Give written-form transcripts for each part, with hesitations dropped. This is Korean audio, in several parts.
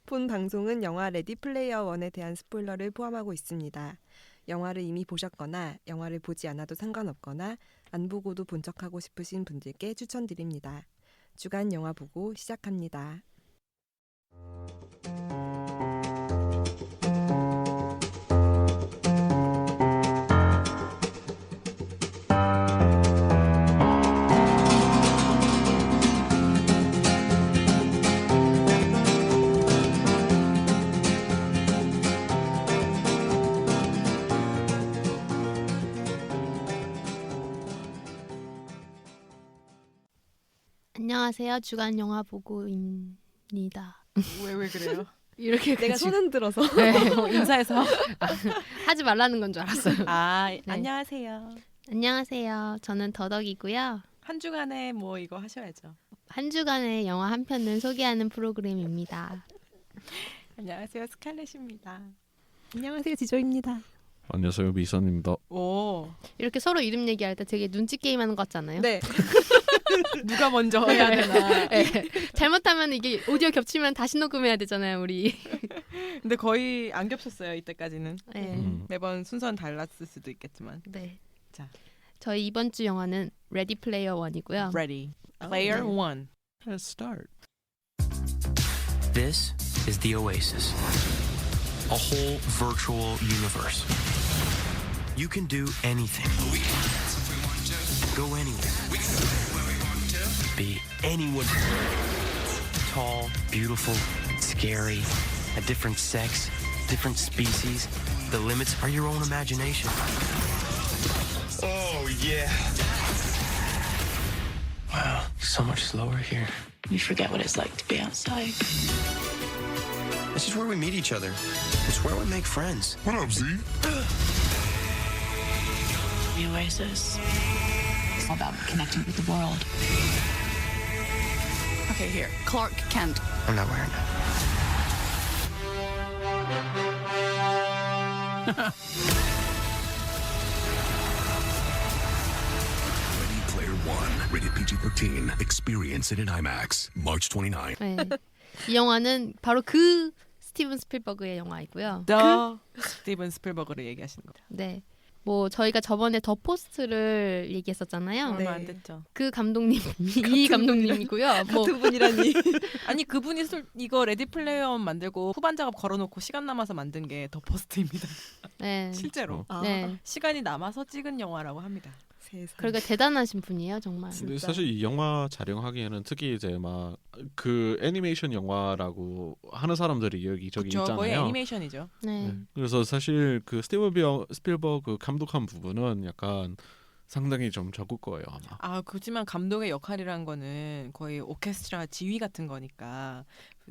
본 방송은 영화 레디 플레이어 원에 대한 스포일러를 포함하고 있습니다. 영화를 이미 보셨거나 영화를 보지 않아도 상관없거나 안 보고도 본 척하고 싶으신 분들께 추천드립니다. 주간 영화 보고 시작합니다. 안녕하세요. 주간 영화 보고입니다. 왜 그래요? 이렇게 내가 손 흔들어서 네. 인사해서 하지 말라는 건 줄 알았어요. 네. 안녕하세요. 안녕하세요. 저는 더덕이고요. 한 주간에 뭐 이거 하셔야죠. 한 주간의 영화 한 편을 소개하는 프로그램입니다. 안녕하세요. 스칼렛입니다. 안녕하세요. 지조입니다. 안녕하세요. 미선입니다. 오, 이렇게 서로 이름 얘기할 때 되게 눈치 게임하는 것 같잖아요. 네. 누가 먼저 해야 되나. 네. 잘못하면 이게 오디오 겹치면 다시 녹음해야 되잖아요, 우리. 근데 거의 안 겹쳤어요. 이때까지는. 네. 매번 순서는 달랐을 수도 있겠지만. 네. 자, 저희 이번 주 영화는 레디 플레이어 원이고요. Ready. Player 네. one. Let's start. This is the Oasis. A whole virtual universe. You can do anything. Go anywhere. Be anyone. Tall, beautiful, scary, a different sex, different species. The limits are your own imagination. Oh, yeah. Wow, so much slower here. You forget what it's like to be outside. This is where we meet each other. It's where we make friends. What up, Z? The Oasis. It's all about connecting with the world. Okay, here. Clark Kent. I'm not wearing that. Ready Player One. Rated PG-13. Experience it in IMAX. March 29. 네. 이 영화는 바로 그 스티븐 스필버그의 영화이고요. The 스티븐 스필버그를 얘기하시는 거죠. 네. 뭐 저희가 저번에 더 포스트를 얘기했었잖아요. 얼마 안 네. 됐죠. 그 감독님이 이 감독님이고요. 뭐 같은 분이라니. 아니 그분이 이거 레디 플레이어 원 만들고 후반 작업 걸어놓고 시간 남아서 만든 게 더 포스트입니다. 네. 실제로 아, 네. 시간이 남아서 찍은 영화라고 합니다. 세상. 그러니까 대단하신 분이에요, 정말. 진짜. 근데 사실 이 영화 촬영하기에는 특히 이제 막 그 애니메이션 영화라고 하는 사람들이 여기저기 그쵸, 거의 있잖아요. 애니메이션이죠. 네. 네. 그래서 사실 그 스티븐 스필버그 감독한 부분은 약간 상당히 좀 적을 거예요 아마. 아 그렇지만 감독의 역할이란 거는 거의 오케스트라 지휘 같은 거니까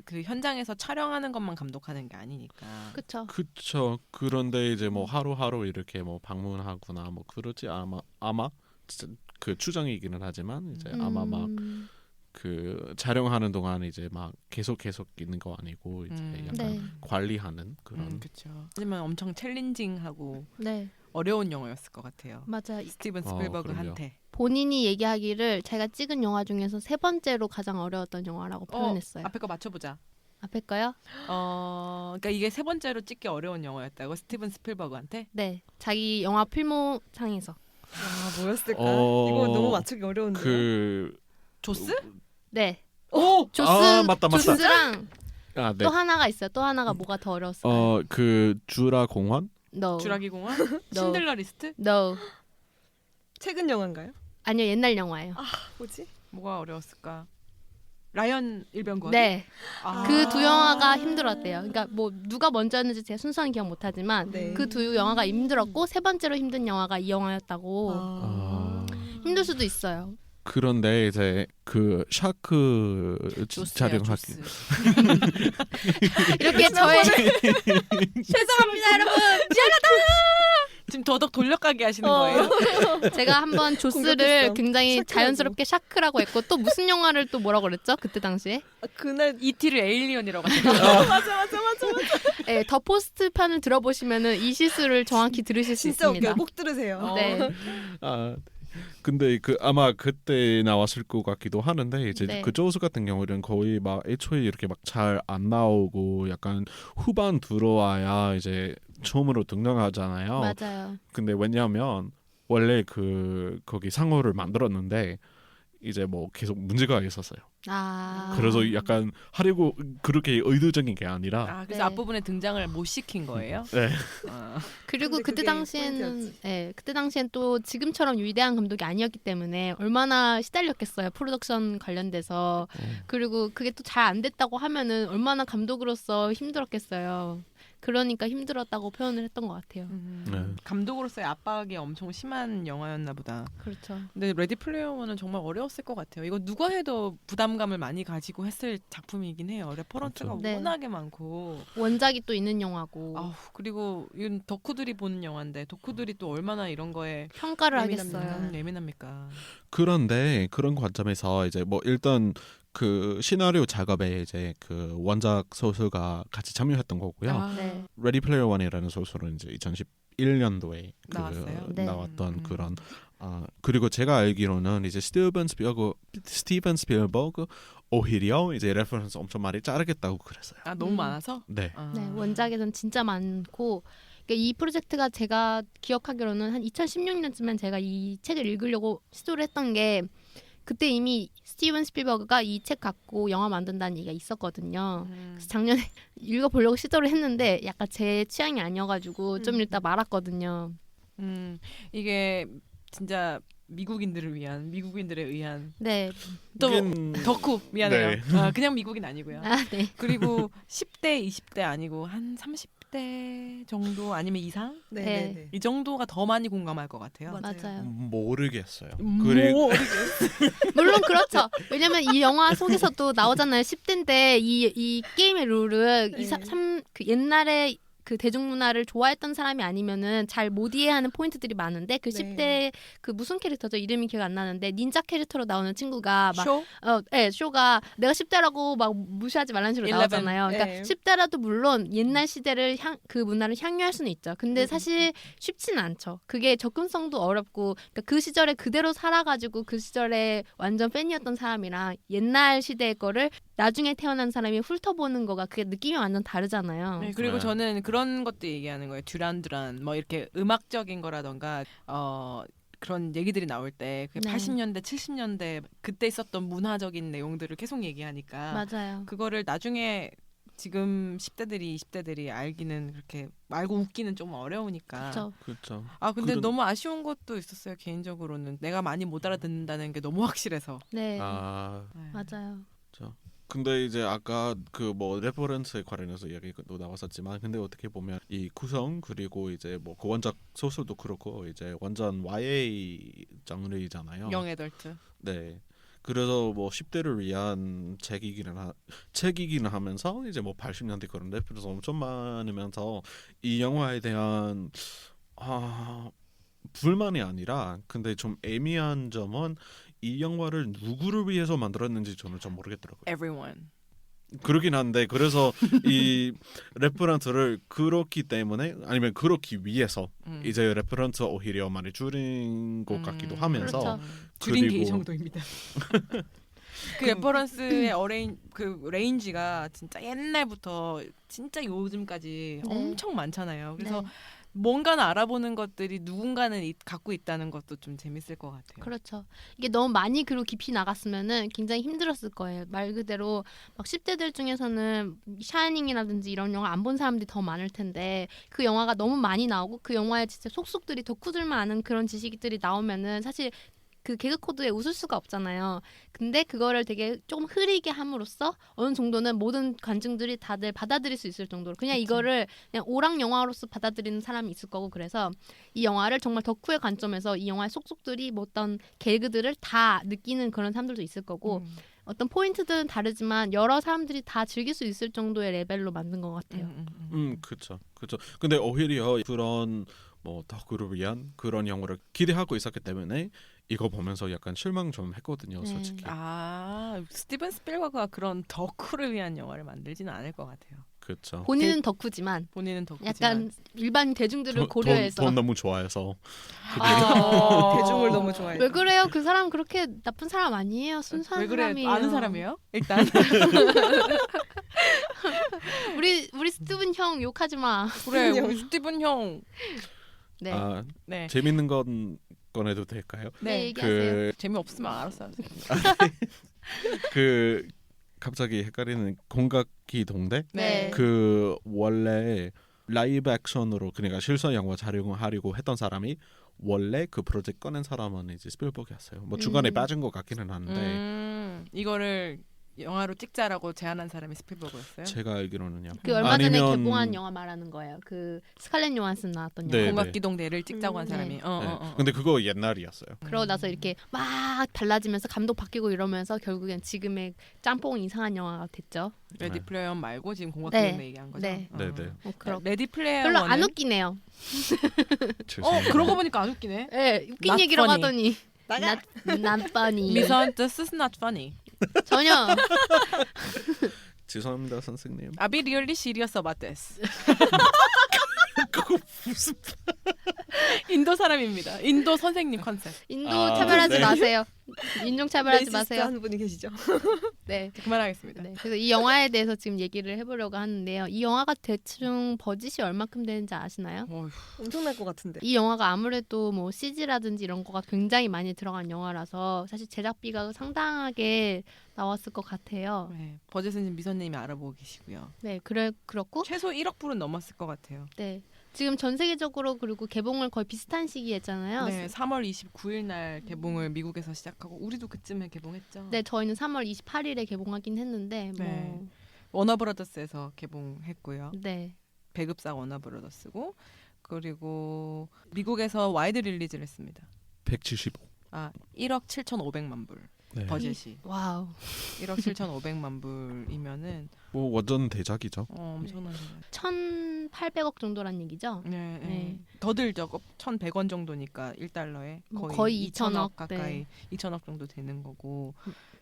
그 현장에서 촬영하는 것만 감독하는 게 아니니까. 그렇죠. 그쵸. 그런데 이제 뭐 하루하루 이렇게 뭐 방문하거나 뭐 그러지 아마 진짜 그 추정이기는 하지만 이제 아마 막 그 촬영하는 동안 이제 막 계속 있는 거 아니고 이제 약간 네. 관리하는 그런. 그렇죠. 하지만 엄청 챌린징하고 네. 어려운 영화였을 것 같아요. 맞아. 스티븐 스필버그한테. 본인이 얘기하기를 자기가 찍은 영화 중에서 세 번째로 가장 어려웠던 영화라고 표현했어요. 앞에 거 맞춰보자. 앞에 거요? 그러니까 이게 세 번째로 찍기 어려운 영화였다고 스티븐 스필버그한테. 네. 자기 영화 필모상에서. 아, 뭐였을까? 어, 이거 너무 맞추기 어려운데. 그 조스? 네. 오! 조스, 아, 맞다. 조스랑 아, 네. 또 하나가 있어요. 또 하나가 뭐가 더 어려웠어요? 그 주라 공원? No. 주라기 공원? No. 신들러 리스트? No. 최근 영화인가요? 아니요, 옛날 영화예요. 뭐지? 뭐가 어려웠을까? 라이언 일병권? 네. 아. 그 두 영화가 힘들었대요. 그러니까 뭐 누가 먼저였는지 제가 순서는 기억 못하지만 네. 그 두 영화가 힘들었고 세 번째로 힘든 영화가 이 영화였다고. 아. 힘들 수도 있어요. 그런데 이제 그 샤크 조스예요, 촬영하기 조스. 이렇게 저의 죄송합니다, 여러분. 지금 더덕 돌려가게 하시는 거예요? 제가 한번 조스를 공격했어. 굉장히 샤크라고. 자연스럽게 샤크라고 했고 또 무슨 영화를 또 뭐라고 그랬죠? 그때 당시에? 아, 그날 이티를 에일리언이라고 하셨죠. 맞아. 네, 더 포스트 편을 들어보시면은 이 실수를 정확히 들으실 수 진짜 웃겨요. 있습니다. 꼭 들으세요. 네. 아, 근데 그 아마 그때 나왔을 것 같기도 하는데 이제 네. 그 조스 같은 경우는 거의 막 애초에 이렇게 막 잘 안 나오고 약간 후반 들어와야 이제 처음으로 등장하잖아요. 맞아요. 근데 왜냐하면 원래 그 거기 상어를 만들었는데 이제 뭐 계속 문제가 있었어요. 아. 그래서 약간 하려고 그렇게 의도적인 게 아니라 아, 그래서 네. 앞부분에 등장을 못 시킨 거예요? 네. 아. 그리고 근데 그때 그게 당시에는 포인트였지. 그때 당시엔 또 지금처럼 위대한 감독이 아니었기 때문에 얼마나 시달렸겠어요. 프로덕션 관련돼서. 그리고 그게 또 잘 안 됐다고 하면은 얼마나 감독으로서 힘들었겠어요. 그러니까 힘들었다고 표현을 했던 것 같아요. 네. 감독으로서의 압박이 엄청 심한 영화였나 보다. 그렇죠. 근데 레디 플레이어 원은 정말 어려웠을 것 같아요. 이거 누가 해도 부담감을 많이 가지고 했을 작품이긴 해요. 레퍼런스가 그렇죠. 네. 워낙에 많고. 원작이 또 있는 영화고 아우, 그리고 이건 덕후들이 보는 영화인데 덕후들이 또 얼마나 이런 거에 평가를 예민합니다. 하겠어요. 예민합니까? 그런데 그런 관점에서 이제 뭐 일단 그 시나리오 작업에 이제 그 원작 소설가 같이 참여했던 거고요. 아, 네. 레디 플레이어 원이라는 소설은 이제 2011년도에 그 나왔어요? 네. 나왔던 그런 그리고 제가 알기로는 이제 스티븐 스필버그 오히려 이제 레퍼런스 엄청 많이 자르겠다고 그랬어요. 아, 너무 많아서? 네. 아. 네, 원작에는 진짜 많고 그러니까 이 프로젝트가 제가 기억하기로는 한 2016년쯤엔 제가 이 책을 읽으려고 시도를 했던 게 그때 이미 스티븐 스필버그가 이 책 갖고 영화 만든다는 얘기가 있었거든요. 그래서 작년에 읽어보려고 시도를 했는데 약간 제 취향이 아니어가지고 좀 읽다 말았거든요. 이게 진짜 미국인들을 위한 미국인들에 의한 네, 또 이긴- 덕후 미안해요. 네. 아, 그냥 미국인 아니고요. 아, 네, 그리고 10대, 20대 아니고 한 30대 정도 아니면 이상? 네네네. 이 정도가 더 많이 공감할 것 같아요. 맞아요. 맞아요. 모르겠어요. 그리고 물론 그렇죠. 왜냐면 이 영화 속에서도 나오잖아요. 10대인데 이 게임의 룰은 네. 그 옛날에 그 대중문화를 좋아했던 사람이 아니면은 잘 못 이해하는 포인트들이 많은데 그 네. 10대 그 무슨 캐릭터죠? 이름이 기억 안 나는데 닌자 캐릭터로 나오는 친구가 막 쇼? 쇼가 내가 10대라고 막 무시하지 말라는 식으로 11. 나오잖아요. 그러니까 네. 10대라도 물론 옛날 시대를 그 문화를 향유할 수는 있죠. 근데 사실 쉽지는 않죠. 그게 접근성도 어렵고 그러니까 그 시절에 그대로 살아가지고 그 시절에 완전 팬이었던 사람이랑 옛날 시대의 거를 나중에 태어난 사람이 훑어보는 거가 그게 느낌이 완전 다르잖아요. 네, 그리고 네. 저는 그런 것도 얘기하는 거예요. 듀란듀란 뭐 이렇게 음악적인 거라던가 그런 얘기들이 나올 때 네. 80년대, 70년대 그때 있었던 문화적인 내용들을 계속 얘기하니까 맞아요. 그거를 나중에 지금 10대들이 20대들이 알기는 그렇게 알고 웃기는 좀 어려우니까. 그렇죠. 그렇죠. 아 근데 그런- 너무 아쉬운 것도 있었어요. 개인적으로는 내가 많이 못 알아듣는다는 게 너무 확실해서. 네, 아 네. 맞아요. 근데 이제 아까 그 뭐 레퍼런스에 관련해서 이야기도 나왔었지만 근데 어떻게 보면 이 구성 그리고 이제 뭐 그 원작 소설도 그렇고 이제 완전 YA 장르이잖아요. 영애덜트. 네. 그래서 뭐 10대를 위한 책이기는 하면서 이제 뭐 80년대 그런 레퍼런스 엄청 많으면서 이 영화에 대한 불만이 아니라 근데 좀 애매한 점은 이 영화를 누구를 위해서 만들었는지 저는 좀 모르겠더라고요. Everyone. 그러긴 한데 그래서 이 레퍼런스를 그렇기 때문에 아니면 그렇기 위해서 이제 레퍼런스 오히려 많이 줄인 것 같기도 하면서 그렇죠. 줄인 게 이 그리고- 정도입니다. 그 레퍼런스의 그 레인지가 진짜 옛날부터 진짜 요즘까지 네. 엄청 많잖아요. 그래서 네. 뭔가는 알아보는 것들이 누군가는 갖고 있다는 것도 좀 재밌을 것 같아요. 그렇죠. 이게 너무 많이 그리고 깊이 나갔으면은 굉장히 힘들었을 거예요. 말 그대로 막 10대들 중에서는 샤이닝이라든지 이런 영화 안 본 사람들이 더 많을 텐데 그 영화가 너무 많이 나오고 그 영화에 진짜 속속들이 덕후들만 아는 그런 지식들이 나오면은 사실 그 개그 코드에 웃을 수가 없잖아요. 근데 그거를 되게 조금 흐리게 함으로써 어느 정도는 모든 관중들이 다들 받아들일 수 있을 정도로 그냥 이거를 그냥 오락 영화로서 받아들이는 사람이 있을 거고 그래서 이 영화를 정말 덕후의 관점에서 이 영화의 속속들이 뭐 어떤 개그들을 다 느끼는 그런 사람들도 있을 거고 어떤 포인트들은 다르지만 여러 사람들이 다 즐길 수 있을 정도의 레벨로 만든 것 같아요. 그렇죠. 그렇죠. 근데 오히려 그런 뭐 덕후를 위한 그런 영화를 기대하고 있었기 때문에 이거 보면서 약간 실망 좀 했거든요, 네. 솔직히. 아 스티븐 스필버그가 그런 덕후를 위한 영화를 만들지는 않을 것 같아요. 그렇죠. 본인은 덕후지만 본인은 덕후지만 약간 일반 대중들을 고려해서 돈 너무 좋아해서 대중을 너무 좋아해요. 왜 그래요? 그 사람 그렇게 나쁜 사람 아니에요. 순수한 왜 그래? 사람이에요. 아는 사람이에요? 일단 우리 스티븐 형 욕하지 마. 그래 우리 스티븐 형. 네. 아, 네. 재밌는 건 꺼내도 될까요? 네, 네. 얘기하세요. 재미없으면 알았어요. 그 갑자기 헷갈리는 공각기 동대 네. 그 원래 라이브 액션으로 그러니까 실사 영화 촬영하려고 했던 사람이 원래 그 프로젝트 꺼낸 사람은 이제 스필버그였어요. 뭐 중간에 빠진 것 같기는 한데 이거를 영화로 찍자라고 제안한 사람이 스필버그였어요. 제가 알기로는요. 그 얼마 전에 아니면- 개봉한 영화 말하는 거예요. 그 스칼렛 요한슨 나왔던 네, 영화. 네. 공각기동대를 찍자고 한 네. 사람이. 네. 근데 그거 옛날이었어요. 그러고 나서 이렇게 막 달라지면서 감독 바뀌고 이러면서 결국엔 지금의 짬뽕 이상한 영화가 됐죠. 레디 네. 플레이어 원 말고 지금 공각기동대 네. 얘기한 거죠. 네. 어. 네, 네. 레디 플레이어 별로 원은 안 웃기네요. 죄송합니다. 그러고 보니까 안 웃기네. 네, 웃긴 Not 얘기라고 funny. 하더니 not funny. 미선, this is not funny. 전혀. 죄송합니다 선생님. I'll be really serious about this. 그거 무슨 인도 사람입니다. 인도 선생님 컨셉. 인도 아, 차별하지 네. 마세요. 인종 차별하지 마세요. 한 분이 계시죠. 네. 그만하겠습니다. 네. 그래서 이 영화에 대해서 지금 얘기를 해보려고 하는데요. 이 영화가 대충 버짓이 얼마큼 되는지 아시나요? 어휴, 엄청날 것 같은데. 이 영화가 아무래도 뭐 CG라든지 이런 거가 굉장히 많이 들어간 영화라서 사실 제작비가 상당하게 나왔을 것 같아요. 네, 버젯은 지금 미선님이 알아보고 계시고요. 네, 그렇고 최소 1억 불은 넘었을 것 같아요. 네. 지금 전 세계적으로 그리고 개봉을 거의 비슷한 시기에 했잖아요. 네, 3월 29일 날 개봉을 미국에서 시작하고 우리도 그쯤에 개봉했죠. 네, 저희는 3월 28일에 개봉하긴 했는데 뭐 네. 워너브라더스에서 개봉했고요. 네. 배급사 워너브라더스고 그리고 미국에서 와이드 릴리즈를 했습니다. 175. 1억 7,500만 불 네. 버젯이. 와우. 1억 7,500만 불이면은 뭐 완전 대작이죠. 엄청난. 1,800억 정도란 얘기죠? 네, 네. 네. 더 들죠. 1,100원 정도니까 1달러에 뭐 거의, 거의 2,000억 2,000억, 가까이 네. 2,000억 정도 되는 거고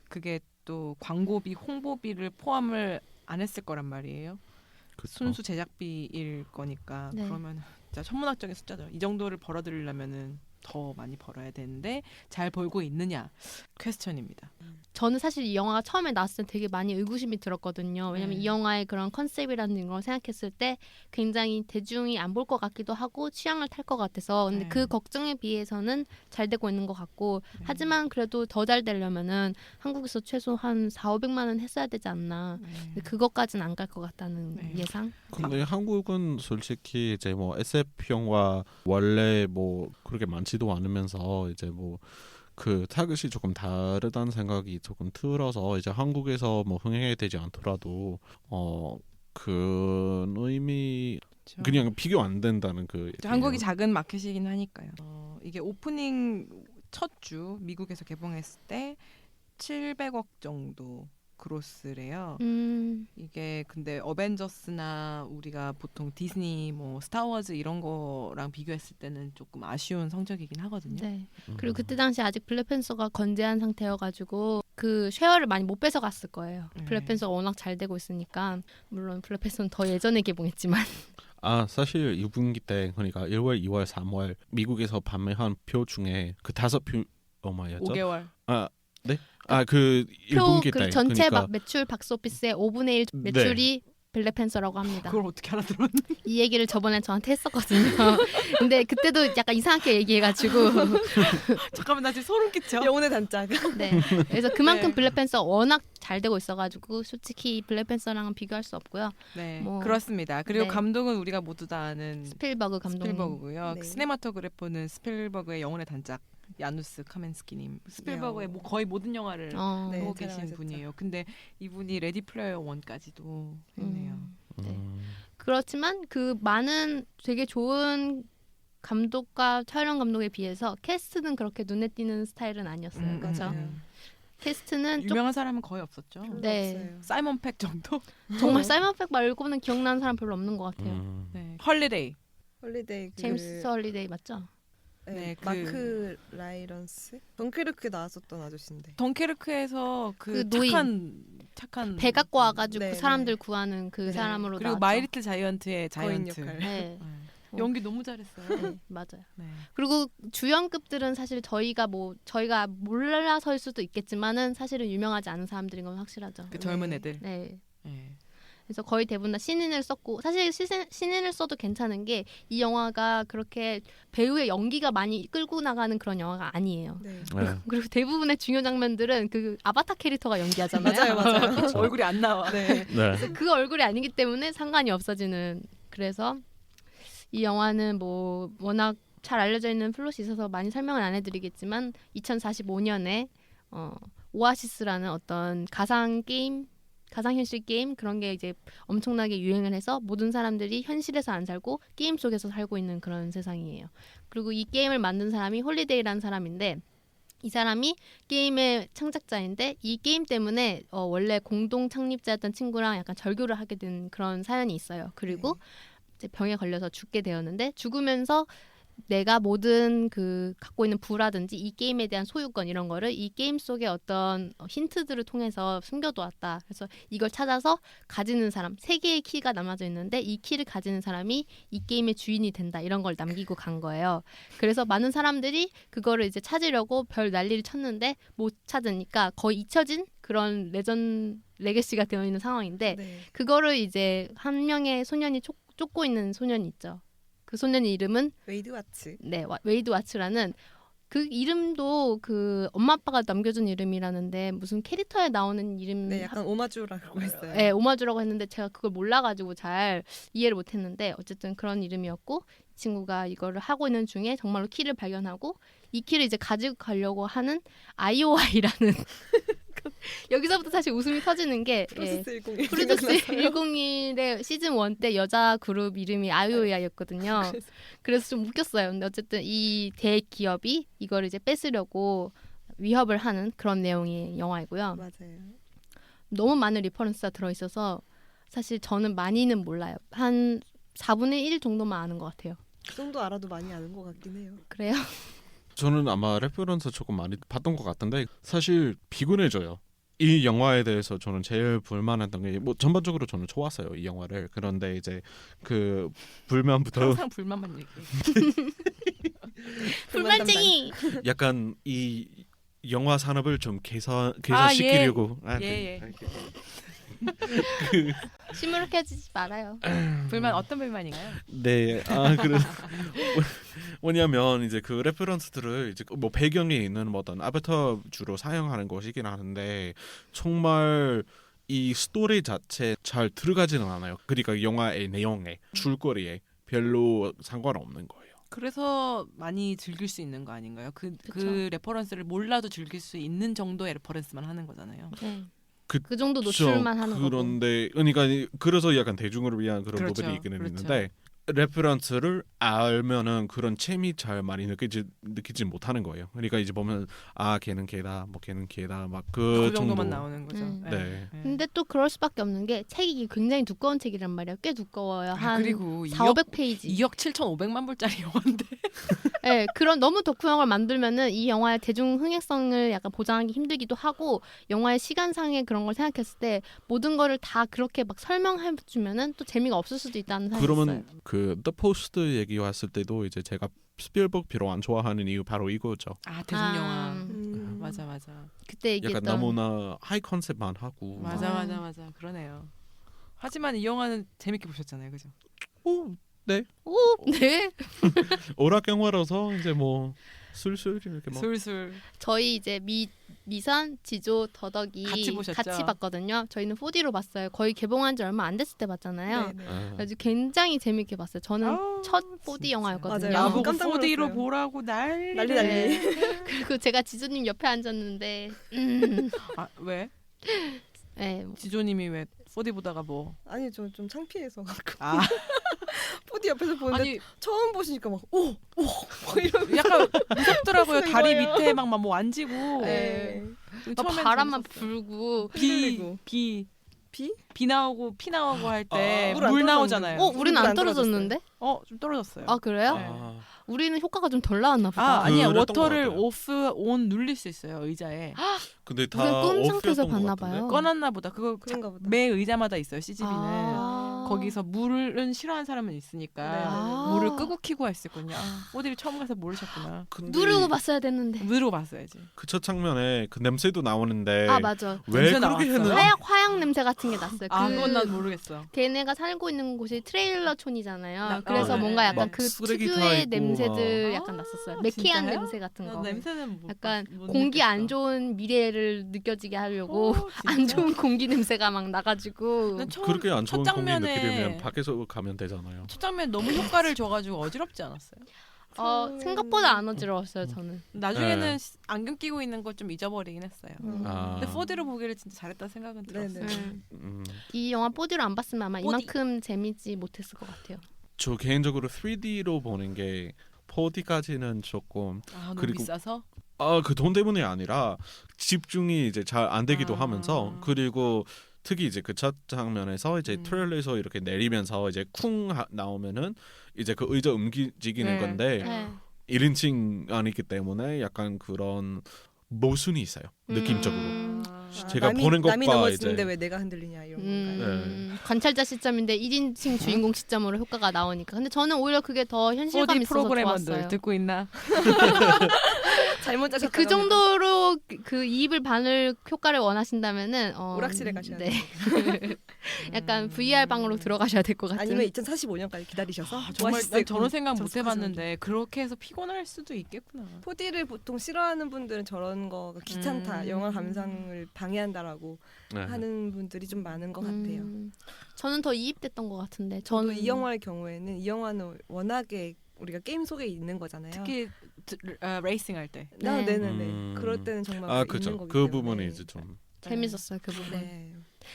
그게 또 광고비, 홍보비를 포함을 안 했을 거란 말이에요. 그쵸. 순수 제작비일 거니까 네. 그러면 진짜 천문학적인 숫자죠. 이 정도를 벌어들이려면은 더 많이 벌어야 되는데 잘 벌고 있느냐 퀘스천입니다. 저는 사실 이 영화가 처음에 나왔을 때 되게 많이 의구심이 들었거든요. 왜냐면 네. 이 영화의 그런 컨셉이라는 걸 생각했을 때 굉장히 대중이 안 볼 것 같기도 하고 취향을 탈 것 같아서 근데 네. 그 걱정에 비해서는 잘 되고 있는 것 같고 하지만 그래도 더 잘 되려면은 한국에서 최소 한 4,500만 원 했어야 되지 않나. 근데 그것까지는 안 갈 것 같다는 네. 예상. 근데 한국은 솔직히 이제 뭐 SF 영화 원래 뭐 그렇게 많지도 않으면서 이제 뭐 그 타겟이 조금 다르다는 생각이 조금 들어서 이제 한국에서 뭐 흥행이 되지 않더라도 그 의미 그냥 비교 안 된다는 그 한국이 얘기예요. 작은 마켓이긴 하니까요. 이게 오프닝 첫 주 미국에서 개봉했을 때 700억 정도 그로스래요. 이게 근데 어벤져스나 우리가 보통 디즈니 뭐 스타워즈 이런 거랑 비교했을 때는 조금 아쉬운 성적이긴 하거든요. 네. 그리고 그때 당시 아직 블랙팬서가 건재한 상태여가지고 그 쉐어를 많이 못 뺏어갔을 거예요. 네. 블랙팬서가 워낙 잘 되고 있으니까 물론 블랙팬서는 더 예전에 개봉했지만 아 사실 6분기 때 그러니까 1월, 2월, 3월 미국에서 판매한 표 중에 그 5표 얼마였죠? 5개월. 그 표 1분기 그 때 전체 그러니까 매출 박스오피스의 5분의 1 매출이 블랙팬서라고 합니다. 그걸 어떻게 알아들었니? 이 얘기를 저번에 저한테 했었거든요. 근데 그때도 약간 이상하게 얘기해가지고 잠깐만 나 지금 소름 끼쳐. 영혼의 단짝. 네. 그래서 그만큼 네. 블랙팬서 워낙 잘 되고 있어가지고 솔직히 블랙팬서랑은 비교할 수 없고요. 네, 뭐, 그렇습니다. 그리고 네. 감독은 우리가 모두 다 아는 스필버그 감독. 스필버그고요. 네. 시네마토그래퍼는 스필버그의 영혼의 단짝 야누스 카멘스키님. 스필버그의 뭐 거의 모든 영화를 네, 보고 잘 계신 나가셨죠. 분이에요. 근데 이분이 레디 플레이어 1까지도 했네요. 네. 그렇지만 그 많은 되게 좋은 감독과 촬영 감독에 비해서 캐스트는 그렇게 눈에 띄는 스타일은 아니었어요. 그렇죠? 캐스트는 좀 유명한 사람은 거의 없었죠. 네. 사이먼 팩 정도? 정말 사이먼 팩 말고는 기억나는 사람 별로 없는 것 같아요. 네. 헐리데이. 홀리데이 제임스 헐리데이 맞죠? 네, 네, 그- 마크 라이런스 덩케르크에 나왔었던 아저씨인데. 덩케르크에서 그 그 노인. 착한 착한 배 갖고 와가지고 네, 그 사람들 구하는 그 네. 사람으로 그리고 나왔죠. 마이리틀 자이언트의 거인 자이언트. 역할. 네. 연기 너무 잘했어요. 네, 맞아요. 네. 그리고 주연급들은 사실 저희가 몰라서일 수도 있겠지만은 사실은 유명하지 않은 사람들인 건 확실하죠. 그 젊은 애들. 네. 네. 그래서 거의 대부분 다 신인을 썼고 사실 신인을 써도 괜찮은 게 이 영화가 그렇게 배우의 연기가 많이 끌고 나가는 그런 영화가 아니에요. 네. 네. 그리고 대부분의 중요 장면들은 그 아바타 캐릭터가 연기하잖아요. 맞아요. 그쵸. 얼굴이 안 나와. 네. 네. 그 얼굴이 아니기 때문에 상관이 없어지는. 그래서 이 영화는 뭐 워낙 잘 알려져 있는 플롯이 있어서 많이 설명은 안 해드리겠지만 2045년에 오아시스라는 어떤 가상현실 게임 그런 게 이제 엄청나게 유행을 해서 모든 사람들이 현실에서 안 살고 게임 속에서 살고 있는 그런 세상이에요. 그리고 이 게임을 만든 사람이 홀리데이라는 사람인데 이 사람이 게임의 창작자인데 이 게임 때문에 원래 공동 창립자였던 친구랑 약간 절교를 하게 된 그런 사연이 있어요. 그리고 이제 병에 걸려서 죽게 되었는데 죽으면서 내가 모든 그 갖고 있는 부라든지 이 게임에 대한 소유권 이런 거를 이 게임 속의 어떤 힌트들을 통해서 숨겨두었다. 그래서 이걸 찾아서 가지는 사람 3개의 키가 남아져 있는데 이 키를 가지는 사람이 이 게임의 주인이 된다. 이런 걸 남기고 간 거예요. 그래서 많은 사람들이 그거를 이제 찾으려고 별 난리를 쳤는데 못 찾으니까 거의 잊혀진 그런 레게시가 되어 있는 상황인데 네. 그거를 이제 한 명의 소년이 쫓고 있는 소년이 있죠. 그 소년의 이름은 웨이드 와츠. 네, 웨이드 와츠라는 그 이름도 그 엄마 아빠가 남겨준 이름이라는데 무슨 캐릭터에 나오는 이름 네, 약간 오마주라고 했어요. 네, 오마주라고 했는데 제가 그걸 몰라가지고 잘 이해를 못했는데 어쨌든 그런 이름이었고 이 친구가 이거를 하고 있는 중에 정말로 키를 발견하고 이 키를 이제 가지고 가려고 하는 IOI라는 여기서부터 사실 웃음이 터지는 게 프로세스 101. 프로듀스 101의 시즌 1 때 여자 그룹 이름이 아이오이아였거든요. 그래서 좀 웃겼어요. 근데 어쨌든 이 대기업이 이걸 이제 뺏으려고 위협을 하는 그런 내용의 영화이고요. 맞아요. 너무 많은 리퍼런스가 들어있어서 사실 저는 많이는 몰라요. 한 4분의 1 정도만 아는 것 같아요. 그 정도 알아도 많이 아는 것 같긴 해요. 그래요? 저는 아마 레퍼런스 조금 많이 봤던 것 같은데 사실 비근해져요. 이 영화에 대해서 저는 제일 불만했던 게 뭐 전반적으로 저는 좋았어요 이 영화를. 그런데 이제 그 불만부터 항상 불만만 얘기해. 불만쟁이! 약간 이 영화 산업을 좀 개선시키려고 예. 시무룩해지지 말아요. 불만 어떤 불만인가요? 네, 그래. 뭐냐면 이제 그 레퍼런스들을 이제 뭐 배경에 있는 뭐 어떤 아바타 주로 사용하는 것이긴 하는데 정말 이 스토리 자체 잘 들어가지는 않아요. 그러니까 영화의 내용에 줄거리에 별로 상관없는 거예요. 그래서 많이 즐길 수 있는 거 아닌가요? 그 레퍼런스를 몰라도 즐길 수 있는 정도의 레퍼런스만 하는 거잖아요. 네. 그 정도 노출만 하는 거고. 그런데 그러니까 그래서 약간 대중을 위한 그런 그렇죠. 부분이 있기는 그렇죠. 있는데 레퍼런스를 알면은 그런 재미 잘 많이 느끼지 못하는 거예요. 그러니까 이제 보면 걔는 걔다, 뭐 걔는 걔다, 막 그 정도만 정도. 나오는 거죠. 네. 근데 또 그럴 수밖에 없는 게 책이 굉장히 두꺼운 책이란 말이에요. 꽤 두꺼워요. 한 그리고 4,500페이지. 2억 7,500만 불짜리 영화인데. 네, 그런 너무 덕후영화를 만들면은 이 영화의 대중 흥행성을 약간 보장하기 힘들기도 하고 영화의 시간상의 그런 걸 생각했을 때 모든 거를 다 그렇게 막 설명해주면은 또 재미가 없을 수도 있다는 생각이 그러면 있어요. 그 The Post 얘기 왔을 때도 이제 제가 스필버그 별로 안 좋아하는 이유 바로 이거죠. 대중 영화. 음. 맞아. 그때 얘기했던 약간 너무나 하이 컨셉만 하고. 맞아. 그러네요. 하지만 이 영화는 재밌게 보셨잖아요, 그죠? 네. 오, 네. 오락 영화라서 이제 뭐 술술 이렇게 뭐. 술술. 저희 이제 미선, 지조, 더덕이 같이 보셨죠? 같이 봤거든요. 저희는 4D로 봤어요. 거의 개봉한 지 얼마 안 됐을 때 봤잖아요. 네. 아주 굉장히 재밌게 봤어요. 저는 첫 4D 영화였거든요. 맞아요. 나보고 깜짝 4D로 놀랐어요. 보라고 난리. 난리. 그리고 제가 지조님 옆에 앉았는데 왜? 네, 지조님이 왜 4D 보다가 뭐? 아니 저 좀 창피해서 갖고 아, 4D 옆에서 보는데 아니 처음 보시니까 막 이러면서 약간 무섭더라고요. 무슨 다리 거예요? 밑에 막 만지고. 네. 막 처음엔 바람만 재밌었어요. 불고 비, 흔들리고. 비. 비 나오고 피 나오고 할 때 물안 물 떨어졌는데. 나오잖아요. 우리는 안 안 떨어졌는데? 좀 떨어졌어요. 아 그래요? 네. 우리는 효과가 좀 덜 나왔나 보다. 아니야. 그랬던 워터를 것 같아요. 오프 온 눌릴 수 있어요. 의자에. 근데 다 우리는 끈 상태에서 오프였던 것 봤나 같은데? 봐요. 꺼놨나 보다. 그거 그런가 보다. 매 의자마다 있어요. CGV는. 아. 거기서 물은 싫어하는 사람은 있으니까 아. 물을 끄고 키고 했었군요. 어딜 처음 가서 모르셨구나. 근데 누르고 봤어야 됐는데. 누르고 봤어야지. 그 첫 장면에 그 냄새도 나오는데 아 맞아. 왜 냄새 그렇게 나왔어. 했는지 화약 냄새 같은 게 났어요. 그건 난 모르겠어. 걔네가 살고 있는 곳이 트레일러촌이잖아요. 나- 그래서 네. 뭔가 약간 막 그 쓰레기 다 특유의 있고 냄새들 막. 약간 났었어요. 아, 매캐한 진짜요? 냄새 같은 거. 냄새는 약간 못 공기 느꼈어. 안 좋은 미래를 느껴지게 하려고 오, 안 진짜? 좋은 공기 냄새가 막 나가지고 난 처음 그렇게 안 좋은 첫 공기 장면에- 느끼려면 밖에서 가면 되잖아요. 첫 장면 너무 효과를 줘가지고 어지럽지 않았어요? 생각보다 안 어지러웠어요 저는. 나중에는 네. 안경 끼고 있는 거 좀 잊어버리긴 했어요. 아. 근데 4D로 보기를 진짜 잘했다는 생각은 들었어요. 네네. 이 영화 4D로 안 봤으면 아마 4D. 이만큼 재미지 못했을 것 같아요. 저 개인적으로 3D로 보는 게 4D까지는 조금 아 너무 그리고- 비싸서? 그 돈 때문이 아니라 집중이 이제 잘 안 되기도 아. 하면서 그리고 특히 이제 그 첫 장면에서 이제 음. 트레일러에서 이렇게 내리면서 이제 쿵 나오면은 이제 그 의자 움직이는 네. 건데 네. 1인칭 아니기 때문에 약간 그런 모순이 있어요. 느낌적으로. 제가 보는 남이 것과 넘어지는데 이제- 왜 내가 흔들리냐 이런 건가요? 관찰자 시점인데 1인칭 주인공 시점으로 효과가 나오니까. 근데 저는 오히려 그게 더 현실감 4D 있어서 프로그래머들 좋았어요. 듣고 있나? 잘못 짜셨다. 그 정도로 그 이입을 바늘 효과를 원하신다면은 오락실에 가셔야 네. 돼요. 약간 VR 방으로 들어가셔야 될 것 같은. 아니면 2045년까지 기다리셔서 정말 오아시스에 난 저런 생각 못 접속하시면 해봤는데 그렇게 해서 피곤할 수도 있겠구나. 4D를 보통 싫어하는 분들은 저런 거가 귀찮다, 영화 감상을 방해한다라고 네. 하는 분들이 좀 많은 것 같아요. 저는 더 이입됐던 것 같은데. 저는 저는 이 영화의 경우에는 이 영화는 워낙에 우리가 게임 속에 있는 거잖아요. 특히 레이싱 할 때. 네. 네네네. 그럴 때는 정말 아 있는 그렇죠. 거기 그 때문에. 부분이 이제 좀 재밌었어요 그 부분. 네.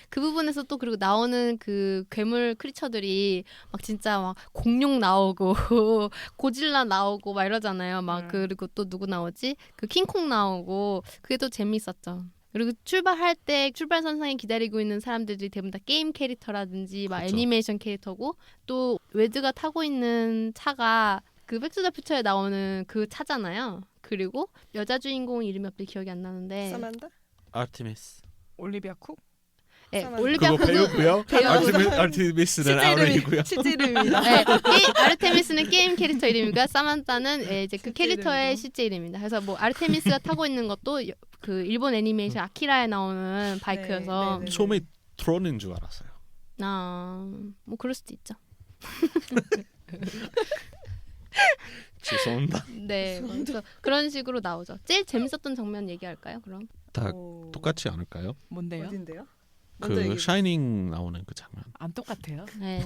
그 부분에서 또 그리고 나오는 그 괴물 크리처들이 막 진짜 막 공룡 나오고 고질라 나오고 막 이러잖아요. 막 그리고 또 누구 나오지? 그 킹콩 나오고 그게 또 재밌었죠. 그리고 출발할 때 출발선상에 기다리고 있는 사람들이 대부분 다 게임 캐릭터라든지 막 그쵸. 애니메이션 캐릭터고 또 웨드가 타고 있는 차가 그 백투더퓨처에 나오는 그 차잖아요. 그리고 여자 주인공 이름이 갑자기 기억이 안 나는데 사만다? 아르테미스. 올리비아 쿡? 네, 사만다. 올리비아 그거 배우고요. 아르테미스는 아르이고요. 실제 이름입니다. 네, 아르테미스는 게임 캐릭터 이름이고요. 사만타는 이제 그 실제 캐릭터의 이름이고. 실제 이름입니다. 그래서 뭐 아르테미스가 타고 있는 것도 그 일본 애니메이션 아키라에 나오는 바이크여서 네, 네. 처음에 트론인 줄 알았어요. 뭐 그럴 수도 있죠. 죄송합니다. 네, 그래서 그런 식으로 나오죠. 제일 재밌었던 장면 얘기할까요? 그럼 다 오, 똑같지 않을까요? 뭔데요? 어딘데요? 먼저 얘기해 그 주세요. 샤이닝 나오는 그 장면. 안 똑같아요. 네,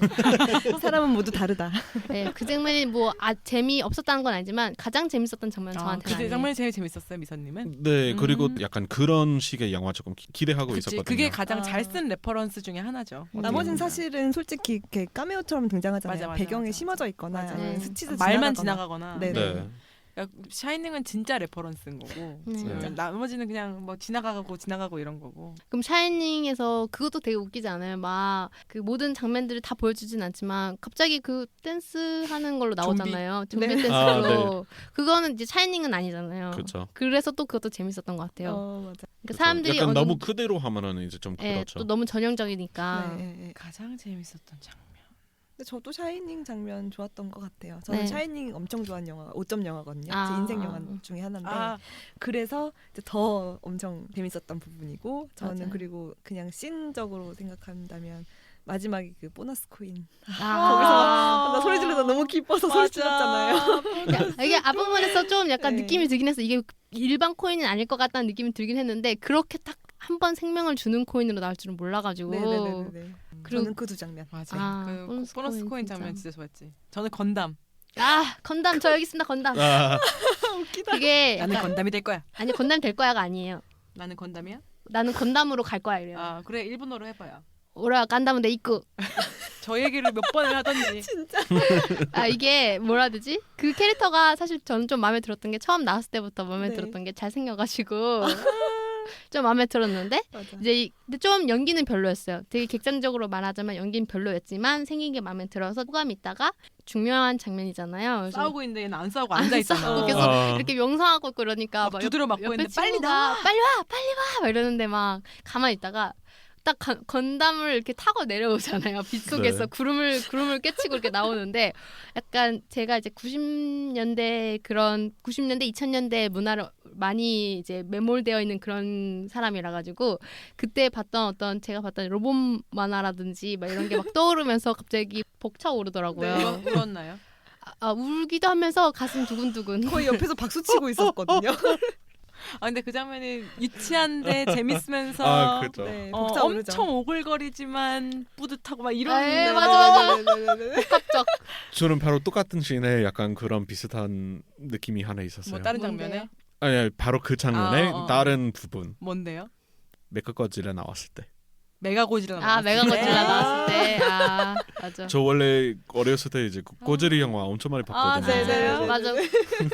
사람은 모두 다르다. 네, 그 장면이 뭐 재미 없었다는 건 아니지만 가장 재밌었던 장면 저한테는 그 아니에요. 장면이 제일 재밌었어요, 미선님은? 네, 그리고 음. 약간 그런 식의 영화 조금 기대하고 그치, 있었거든요. 그게 가장 아. 잘 쓴 레퍼런스 중에 하나죠. 나머지는 어떻게 사실은 솔직히 이렇게 카메오처럼 등장하잖아요. 맞아, 배경에 맞아. 심어져 있거나 맞아. 네. 스치듯 말만 지나가거나. 지나가거나. 네네. 네. 그러니까 샤이닝은 진짜 레퍼런스인 거고 네. 나머지는 그냥 뭐 지나가고 이런 거고. 그럼 샤이닝에서 그것도 되게 웃기지 않아요? 막 그 모든 장면들을 다 보여주진 않지만 갑자기 그 댄스 하는 걸로 나오잖아요. 좀비 네. 댄스로. 아, 그거는 이제 샤이닝은 아니잖아요. 그렇죠. 그래서 또 그것도 재밌었던 것 같아요. 맞아. 그러니까 사람들이 약간 어느 너무 정도- 그대로 하면은 이제 좀 예, 그렇죠. 또 너무 전형적이니까. 네, 네, 네. 가장 재밌었던 장면. 근데 저도 샤이닝 장면 좋았던 것 같아요. 저는 네. 샤이닝 엄청 좋아하는 영화, 5점 영화거든요. 아. 제 인생 영화 중에 하나인데 그래서 이제 더 엄청 재밌었던 부분이고 저는 맞아요. 그리고 그냥 씬적으로 생각한다면 마지막에 그 보너스 코인 아. 나 소리 지르다 너무 기뻐서 소리 질렀잖아요. 야, 이게 앞부분에서 좀 약간 네. 느낌이 들긴 했어. 이게 일반 코인은 아닐 것 같다는 느낌이 들긴 했는데 그렇게 딱 한 번 생명을 주는 코인으로 나올 줄은 몰라가지고. 네네네네. 그리고- 저는 그 두 장면. 맞아. 아, 그 보너스 보너스 코인 코인 진짜. 장면 진짜 좋았지. 저는 건담. 아 건담 저 여기 있습니다. 건담. 아, 그게 나는 약간- 건담이 될 거야. 아니 건담 될 거야가 아니에요. 나는 건담이야? 나는 건담으로 갈 거야 이래요. 아 그래 일본어로 해봐요. 오라 간담은 데 있고. 저 얘기를 몇 번을 하던지. 아 이게 뭐라 해야 되지? 그 캐릭터가 사실 저는 좀 마음에 들었던 게 처음 나왔을 때부터 마음에 네. 들었던 게 잘생겨가지고 좀 마음에 들었는데 맞아. 이제 근데 좀 연기는 별로였어요. 되게 객관적으로 말하자면 연기는 별로였지만 생긴 게 마음에 들어서 호감이 있다가 중요한 장면이잖아요. 그래서 싸우고 있는데 얘는 안 싸우고 앉아 있잖아. 싸우고 계속 이렇게 명상하고 있고 그러니까 막 두드려 맞고 옆에 있는데 빨리 친구가 나와. 빨리 와 막 이러는데 막 가만히 있다가 딱 건담을 이렇게 타고 내려오잖아요. 빗속에서 네. 구름을 깨치고 이렇게 나오는데 약간 제가 이제 90년대 2000년대 문화를 많이 이제 매몰되어 있는 그런 사람이라 가지고 그때 제가 봤던 로봇 만화라든지 막 이런 게 막 떠오르면서 갑자기 벅차오르더라고요. 네, 울었나요? 울기도 하면서 가슴 두근두근. 거의 옆에서 박수 치고 있었거든요. 근데 그 장면이 유치한데 재밌으면서 아, 그죠. 네, 벅차오르죠. 엄청 오글거리지만 뿌듯하고 막 이런. 네, 네, 맞아. 네네네네. 갑작. 저는 바로 똑같은 씬에 약간 그런 비슷한 느낌이 하나 있었어요. 뭐 다른 뭔데요? 장면에 아니 바로 그 장면에 다른 부분 뭔데요? 메카거지라 나왔을 때. 메가고지라 아 메가고질라 나왔을 때. 아 맞아. 저 원래 어렸을 때 이제 고지리 영화 엄청 많이 봤거든요. 네네. 맞아.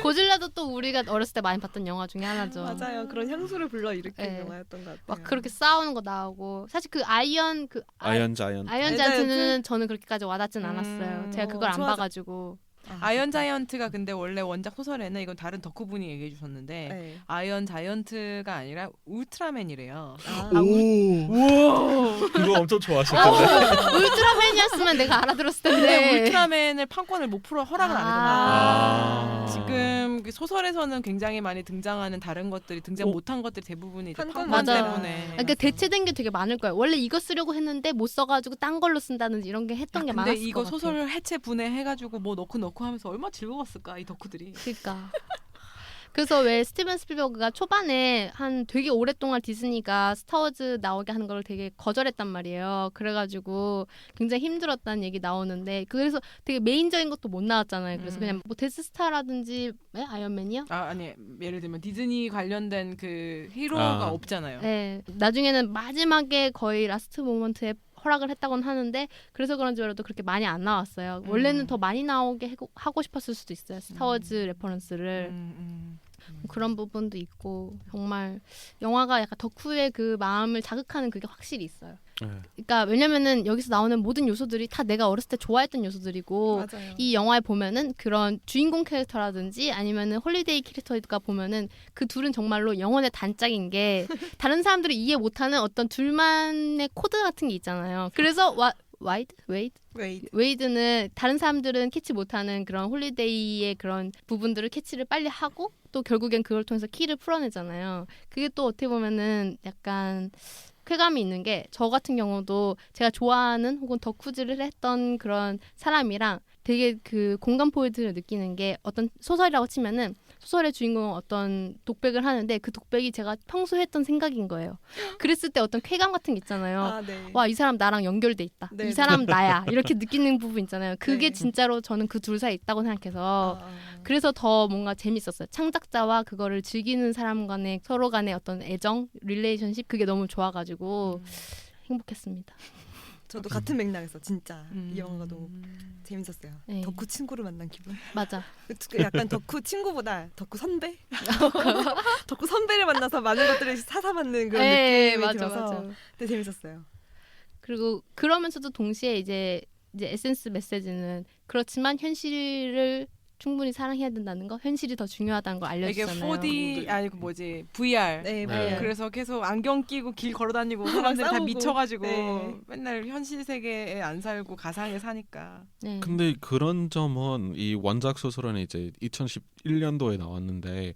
고질라도 또 우리가 어렸을 때 많이 봤던 영화 중에 하나죠. 맞아요. 그런 향수를 불러 일으킨 네. 영화였던 것 같아요. 막 그렇게 싸우는 거 나오고 사실 그 아이언 아이언 네, 자이언트는 저는 그렇게까지 와닿진 않았어요. 제가 그걸 안 좋아하죠. 봐가지고. 아이언 자이언트가 근데 원래 원작 소설에는 이건 다른 덕후분이 얘기해 주셨는데 네. 아이언 자이언트가 아니라 울트라맨이래요. 우와 그거 엄청 좋아하실 텐데. 울트라맨이었으면 내가 알아들었을 근데 텐데. 울트라맨을 판권을 못 풀어 허락을 안 해요. 아. 지금 그 소설에서는 굉장히 많이 등장하는 다른 것들이 등장 오. 못한 것들이 대부분이 이제 판권 판권 맞아요. 때문에. 그러니까 대체된 게 되게 많을 거예요. 원래 이거 쓰려고 했는데 못 써가지고 딴 걸로 쓴다든지 이런 게 했던 게 근데 많았을 이거 것 같아요. 소설을 해체 분해해가지고 뭐 넣고 하면서 얼마나 즐거웠을까 이 덕후들이. 그러니까. 그래서 왜 스티븐 스필버그가 초반에 한 되게 오랫동안 디즈니가 스타워즈 나오게 하는 걸 되게 거절했단 말이에요. 그래가지고 굉장히 힘들었다는 얘기 나오는데 그래서 되게 메인적인 것도 못 나왔잖아요. 그래서 그냥 뭐 데스스타라든지 아이언맨이요? 아니 예를 들면 디즈니 관련된 그 히로가 없잖아요. 네. 나중에는 마지막에 거의 라스트 모먼트에 허락을 했다고는 하는데 그래서 그런지 몰라도 그렇게 많이 안 나왔어요. 원래는 더 많이 나오게 하고 싶었을 수도 있어요. 스타워즈 레퍼런스를. 그런 부분도 있고 정말 영화가 약간 덕후의 그 마음을 자극하는 그게 확실히 있어요. 네. 그러니까 왜냐면은 여기서 나오는 모든 요소들이 다 내가 어렸을 때 좋아했던 요소들이고 맞아요. 이 영화에 보면은 그런 주인공 캐릭터라든지 아니면은 홀리데이 캐릭터가 보면은 그 둘은 정말로 영혼의 단짝인 게 다른 사람들이 이해 못하는 어떤 둘만의 코드 같은 게 있잖아요. 그래서 웨이드는 다른 사람들은 캐치 못하는 그런 홀리데이의 그런 부분들을 캐치를 빨리 하고 또 결국엔 그걸 통해서 키를 풀어내잖아요. 그게 또 어떻게 보면은 약간 쾌감이 있는 게 저 같은 경우도 제가 좋아하는 혹은 덕후질을 했던 그런 사람이랑 되게 그 공감 포인트를 느끼는 게 어떤 소설이라고 치면은 소설의 주인공은 어떤 독백을 하는데 그 독백이 제가 평소에 했던 생각인 거예요. 그랬을 때 어떤 쾌감 같은 게 있잖아요. 아, 네. 와, 이 사람 나랑 연결돼 있다. 네, 이 사람 나야. 이렇게 느끼는 부분 있잖아요. 그게 네. 진짜로 저는 그 둘 사이에 있다고 생각해서 그래서 더 뭔가 재밌었어요. 창작자와 그거를 즐기는 사람 간의 서로 간의 어떤 애정, 릴레이션십 그게 너무 좋아가지고 행복했습니다. 저도 같은 맥락에서 진짜 이 영화가 너무 재밌었어요. 네. 덕후 친구를 만난 기분. 맞아. 약간 덕후 친구보다 덕후 선배? 덕후 선배를 만나서 많은 것들을 사사받는 그런 네, 느낌이 맞아, 들어서 맞아. 되게 재밌었어요. 그리고 그러면서도 동시에 이제 에센스 메시지는 그렇지만 현실을 충분히 사랑해야 된다는 거, 현실이 더 중요하다는 걸 이게 알려주잖아요. 4D 아니고 뭐지 VR. 네, 네. 그래서 계속 안경 끼고 길 걸어다니고 사람들이 다 싸우고. 미쳐가지고 네. 맨날 현실 세계에 안 살고 가상에 사니까. 네. 근데 그런 점은 이 원작 소설은 이제 2011년도에 나왔는데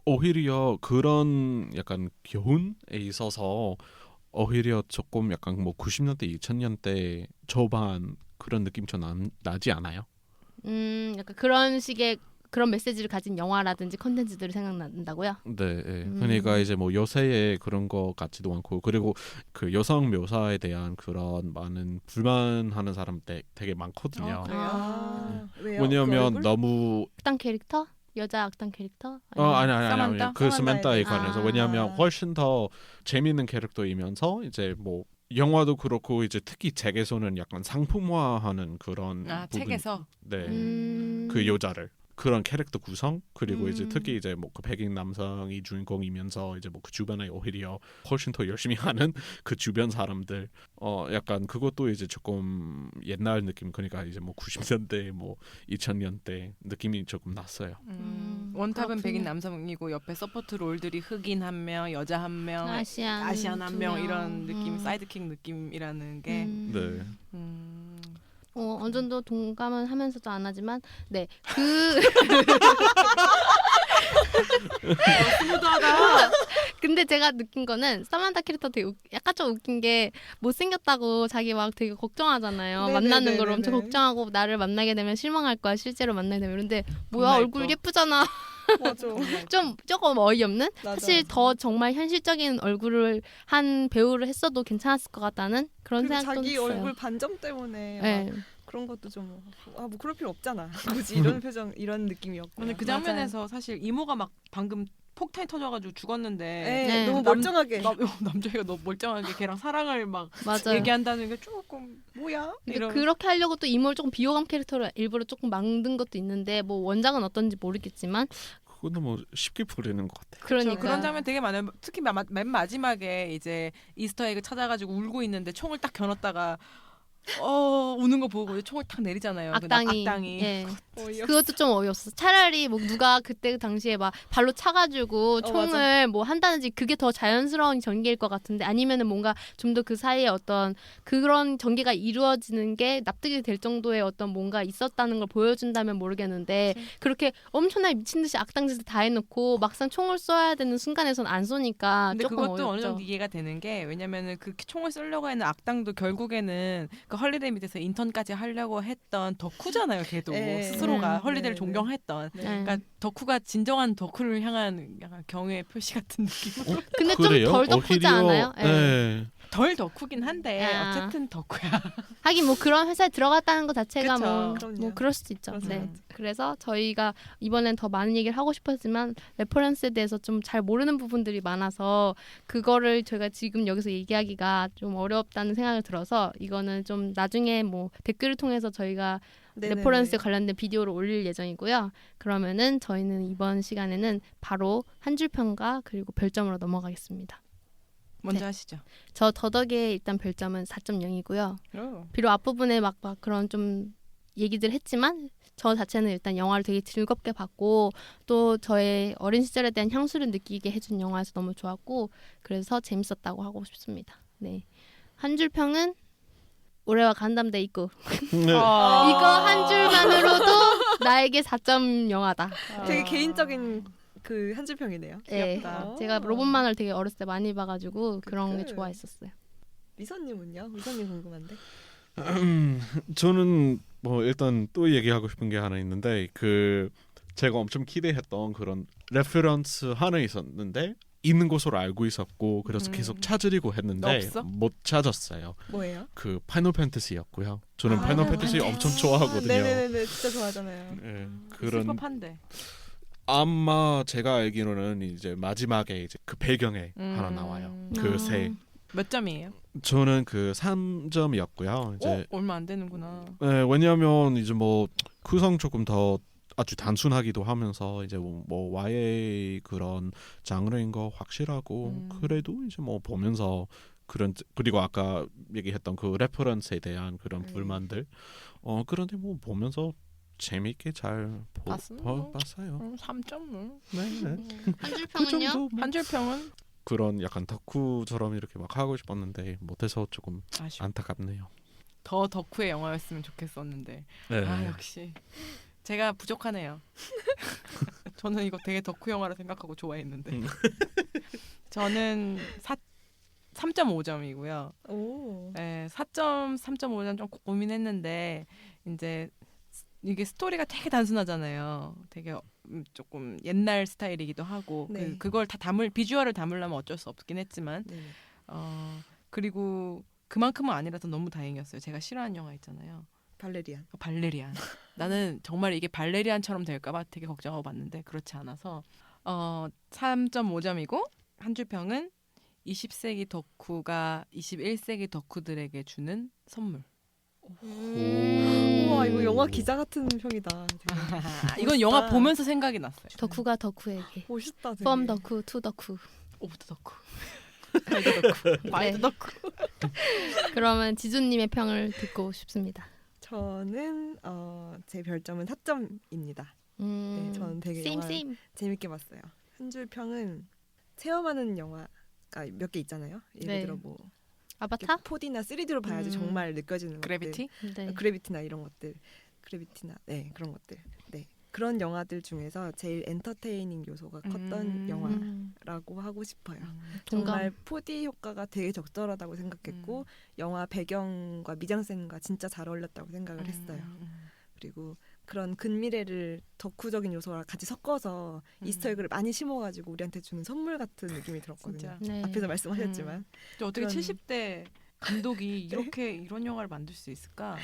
오히려 그런 약간 교훈에 있어서 오히려 조금 약간 뭐 90년대 2000년대 초반 그런 느낌 좀 나지 않아요? 약간 그런 식의 그런 메시지를 가진 영화라든지 컨텐츠들이 생각난다고요? 네, 그러니까 이제 뭐 여세에 그런 거 같지도 않고 그리고 그 여성 묘사에 대한 그런 많은 불만하는 사람 되게 많거든요. 그래요? 왜요? 왜냐면 그 얼굴? 너무 악당 캐릭터? 여자 악당 캐릭터? 아니 사만타? 그 스멘타에 사만타에 관해서 아. 왜냐하면 훨씬 더 재미있는 캐릭터이면서 이제 뭐 영화도 그렇고 이제 특히 책에서는 약간 상품화하는 그런 부분. 책에서. 네. 음. 그 여자를 그런 캐릭터 구성 그리고 이제 특히 이제 뭐 그 백인 남성이 주인공이면서 이제 뭐 그 주변에 오히려 훨씬 더 열심히 하는 그 주변 사람들 약간 그것도 이제 조금 옛날 느낌 그러니까 이제 뭐 90년대 뭐 2000년대 느낌이 조금 났어요. 원탑은 그렇군요. 백인 남성이고 옆에 서포트 롤들이 흑인 한 명, 여자 한 명, 아시안 한 명 이런 느낌, 사이드킥 느낌이라는 게 네. 어느 정도 동감은 하면서도 안 하지만 네. 스무드하다. 근데 제가 느낀 거는 사만타 캐릭터 되게 약간 좀 웃긴 게 못생겼다고 자기 막 되게 걱정하잖아요. 만나는 걸 엄청 걱정하고 나를 만나게 되면 실망할 거야. 실제로 만나게 되면. 근데 뭐야 얼굴 예쁘잖아. 맞아. 좀 조금 어이없는? 맞아, 사실 맞아. 더 정말 현실적인 얼굴을 한 배우를 했어도 괜찮았을 것 같다는 그런 그리고 생각도 자기 했어요. 얼굴 반점 때문에 네. 막 그런 것도 좀 뭐 그럴 필요 없잖아. 굳이 이런 표정 이런 느낌이었고. 근데 그 장면에서 사실 이모가 막 방금 폭탄이 터져가지고 죽었는데 네. 너무 멀쩡하게. 남자애가 너무 멀쩡하게 걔랑 사랑을 막 맞아요. 얘기한다는 게 조금 뭐야? 근데 이런. 그렇게 하려고 또 이모를 조금 비호감 캐릭터로 일부러 조금 만든 것도 있는데 뭐 원작은 어떤지 모르겠지만 그거는 뭐 쉽게 부리는 것 같아요. 그러니까 그런 장면 되게 많아요. 특히 맨 마지막에 이제 이스터에그 찾아가지고 울고 있는데 총을 딱 겨눴다가 우는 거 보고 총을 탁 내리잖아요. 악당이. 예. 그것도 좀 어이없어. 차라리 뭐 누가 그때 당시에 막 발로 차가지고 총을 뭐 한다든지 그게 더 자연스러운 전개일 것 같은데 아니면은 뭔가 좀 더 그 사이에 어떤 그런 전개가 이루어지는 게 납득이 될 정도의 어떤 뭔가 있었다는 걸 보여준다면 모르겠는데 그렇게 엄청나게 미친 듯이 악당 짓을 다 해놓고 막상 총을 쏘아야 되는 순간에선 안 쏘니까 근데 조금 그것도 어렵죠. 어느 정도 이해가 되는 게 왜냐면은 그 총을 쏘려고 하는 악당도 결국에는 그 헐리데이 밑에서 인턴까지 하려고 했던 덕후잖아요. 걔도 스스로가 헐리데이를 존경했던. 그러니까 덕후가 진정한 덕후를 향한 약간 경외의 표시 같은 느낌. 근데 그래요? 좀 덜 덕후지 않아요? 네. 덜 덕후긴 한데 어쨌든 덕후야. 하긴 뭐 그런 회사에 들어갔다는 것 자체가 그쵸. 뭐 그럴 수도 있죠. 그렇죠. 네. 그래서 저희가 이번엔 더 많은 얘기를 하고 싶었지만 레퍼런스에 대해서 좀 잘 모르는 부분들이 많아서 그거를 저희가 지금 여기서 얘기하기가 좀 어렵다는 생각이 들어서 이거는 좀 나중에 뭐 댓글을 통해서 저희가 레퍼런스 관련된 비디오를 올릴 예정이고요. 그러면은 저희는 이번 시간에는 바로 한 줄 평가 그리고 별점으로 넘어가겠습니다. 먼저 하시죠. 저 더덕의 일단 별점은 4.0이고요. 비록 앞부분에 막 그런 좀 얘기들 했지만 저 자체는 일단 영화를 되게 즐겁게 봤고 또 저의 어린 시절에 대한 향수를 느끼게 해준 영화여서 너무 좋았고 그래서 재밌었다고 하고 싶습니다. 네. 한 줄 평은 올해와 간담대 있고 이거 한 줄만으로도 나에게 4.0하다. 되게 개인적인 그 한 줄 평이네요. 네. 귀엽다. 제가 로봇만화를 되게 어렸을 때 많이 봐가지고 그런 게 좋아했었어요. 미선님은요? 미선님 궁금한데. 저는 뭐 일단 또 얘기하고 싶은 게 하나 있는데 그 제가 엄청 기대했던 그런 레퍼런스 하나 있었는데 있는 곳으로 알고 있었고 그래서 계속 찾으려고 했는데 없어? 못 찾았어요. 뭐예요? 그 파이널 판타지였고요. 저는 파이널 판타지 엄청 좋아하거든요. 네네네, 진짜 좋아하잖아요. 네, 그런 슬퍼한데. 아마 제가 알기로는 이제 마지막에 이제 그 배경에 하나 나와요. 그 새. 몇 점이에요? 저는 그 3점이었고요. 이제 얼마 안 되는구나. 네, 왜냐하면 이제 뭐 구성 조금 더 아주 단순하기도 하면서 이제 뭐 YA 그런 장르인 거 확실하고 그래도 이제 뭐 보면서 그런 그리고 아까 얘기했던 그 레퍼런스에 대한 그런 불만들 그런데 뭐 보면서 재밌게 잘 봤어요. 3점. 네. 한 줄 그 평은요? 정도 뭐 한 줄 평은 그런 약간 덕후처럼 이렇게 막 하고 싶었는데 못해서 조금 아쉬워. 안타깝네요. 더 덕후의 영화였으면 좋겠었는데. 네. 역시 제가 부족하네요. 저는 이거 되게 덕후 영화라 생각하고 좋아했는데. 저는 3.5점이고요. 오. 네, 3.5점 좀 고민했는데 이제 이게 스토리가 되게 단순하잖아요. 되게 조금 옛날 스타일이기도 하고 네. 그걸 다 비주얼을 담으려면 어쩔 수 없긴 했지만 네. 그리고 그만큼은 아니라서 너무 다행이었어요. 제가 싫어하는 영화 있잖아요. 발레리안. 나는 정말 이게 발레리안처럼 될까봐 되게 걱정하고 봤는데 그렇지 않아서 3.5점이고 한 줄 평은 20세기 덕후가 21세기 덕후들에게 주는 선물. 우와, 이거 영화 기자 같은 평이다. 되게. 이건 영화 보면서 생각이 났어요. 덕후가 덕후에게. 멋있다. 되게. From 덕후 to 덕후. 오브 더 덕후. 바이 더 덕후. 바이 더 덕후. 그러면 지주님의 평을 듣고 싶습니다. 저는 제 별점은 4점입니다. 네, 저는 되게 same, 영화 same. 재밌게 봤어요. 한 줄 평은 체험하는 영화가 몇 개 있잖아요. 예를 네. 들어 뭐 아바타? 4D나 3D로 봐야지 정말 느껴지는 그래비티? 네. 그래비티나 이런 것들, 그래비티나 네 그런 것들, 네 그런 영화들 중에서 제일 엔터테이닝 요소가 컸던 영화라고 하고 싶어요. 정말 4D 효과가 되게 적절하다고 생각했고 영화 배경과 미장센과 진짜 잘 어울렸다고 생각을 했어요. 그리고 그런 근미래를 덕후적인 요소와 같이 섞어서 이스터에그를 많이 심어가지고 우리한테 주는 선물 같은 느낌이 들었거든요. 진짜. 네. 앞에서 말씀하셨지만 어떻게 그런- 70대 감독이 이렇게 이런 영화를 만들 수 있을까?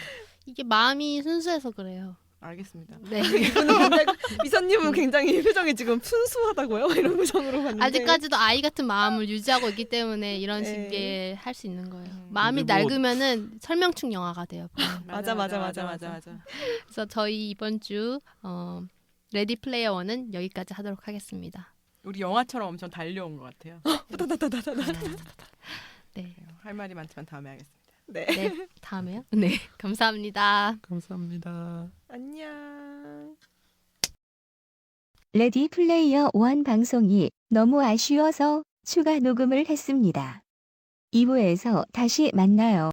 이게 마음이 순수해서 그래요. 알겠습니다. 네. 이분은 굉장히 미선님은 굉장히 표정이 지금 순수하다고요? 이런 표정으로 봤는데 아직까지도 아이 같은 마음을 유지하고 있기 때문에 이런 네. 식의 할 수 있는 거예요. 마음이 근데 뭐- 낡으면은 설명충 영화가 돼요. 맞아. 그래서 저희 이번 주 레디 플레이어 원은 여기까지 하도록 하겠습니다. 우리 영화처럼 엄청 달려온 것 같아요. 네. 할 말이 많지만 다음에 하겠습니다. 네. 네. 다음에요? 네. 감사합니다. 감사합니다. 안녕. 레디 플레이어 원 방송이 너무 아쉬워서 추가 녹음을 했습니다. 2부에서 다시 만나요.